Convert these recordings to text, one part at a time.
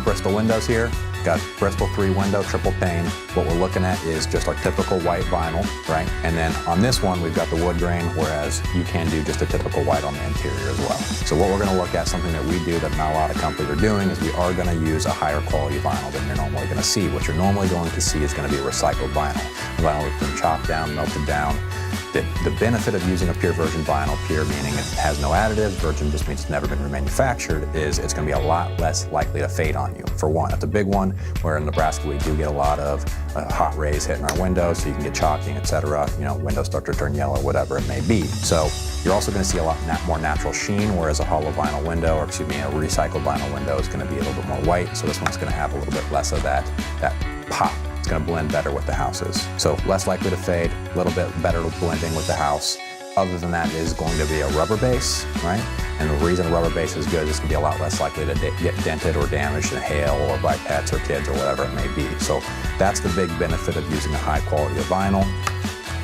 Bristol windows here. Got Bristol 3 window, triple pane. What we're looking at is just our typical white vinyl, right? And then on this one, we've got the wood grain, whereas you can do just a typical white on the interior as well. So what we're gonna look at, something that we do that not a lot of companies are doing, is we are gonna use a higher quality vinyl than you're normally gonna see. What you're normally going to see is gonna be recycled vinyl. Vinyl that's been chopped down, melted down. The benefit of using a pure virgin vinyl, pure meaning it has no additives, virgin just means it's never been remanufactured, is it's going to be a lot less likely to fade on you. For one, that's a big one, where in Nebraska we do get a lot of hot rays hitting our windows, so you can get chalking, etc. You know, windows start to turn yellow, whatever it may be. So you're also going to see a lot more natural sheen, whereas a hollow vinyl window, or excuse me, a recycled vinyl window is going to be a little bit more white. So this one's going to have a little bit less of that pop. It's going to blend better with the houses. So less likely to fade, a little bit better blending with the house. Other than that is going to be a rubber base, right? And the reason a rubber base is good is it's going to be a lot less likely to get dented or damaged in hail or by pets or kids or whatever it may be. So that's the big benefit of using a high quality of vinyl.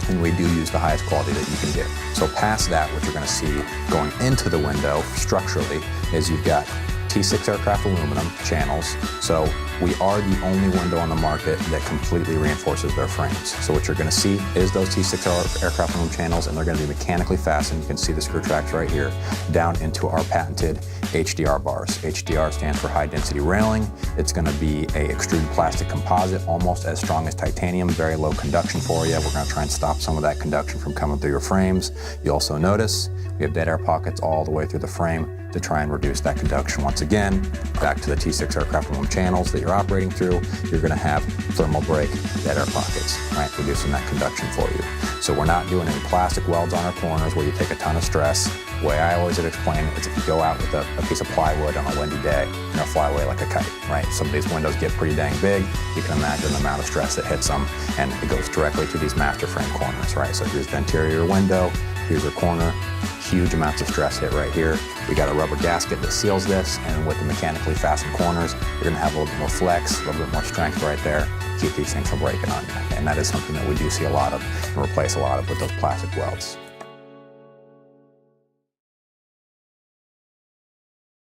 And we do use the highest quality that you can get. So past that, what you're going to see going into the window structurally is you've got T6 aircraft aluminum channels. So we are the only window on the market that completely reinforces their frames. So what you're going to see is those T6 aircraft aluminum channels, and they're going to be mechanically fastened. You can see the screw tracks right here down into our patented HDR bars. HDR stands for high density railing. It's going to be a extruded plastic composite, almost as strong as titanium, very low conduction for you. We're going to try and stop some of that conduction from coming through your frames. You also notice we have dead air pockets all the way through the frame to try and reduce that conduction. Once again, back to the T6 aircraft aluminum channels that you're operating through, you're going to have thermal break, dead air pockets, right, reducing that conduction for you. So we're not doing any plastic welds on our corners where you take a ton of stress. The way I always explain it is if you go out with a piece of plywood on a windy day, you're going to fly away like a kite, right? Some of these windows get pretty dang big. You can imagine the amount of stress that hits them, and it goes directly to these master frame corners, right? So here's the interior window, here's your corner, huge amounts of stress hit right here. We got a rubber gasket that seals this, and with the mechanically fastened corners, you're gonna have a little bit more flex, a little bit more strength right there, keep these things from breaking on you. And that is something that we do see a lot of and replace a lot of with those plastic welds.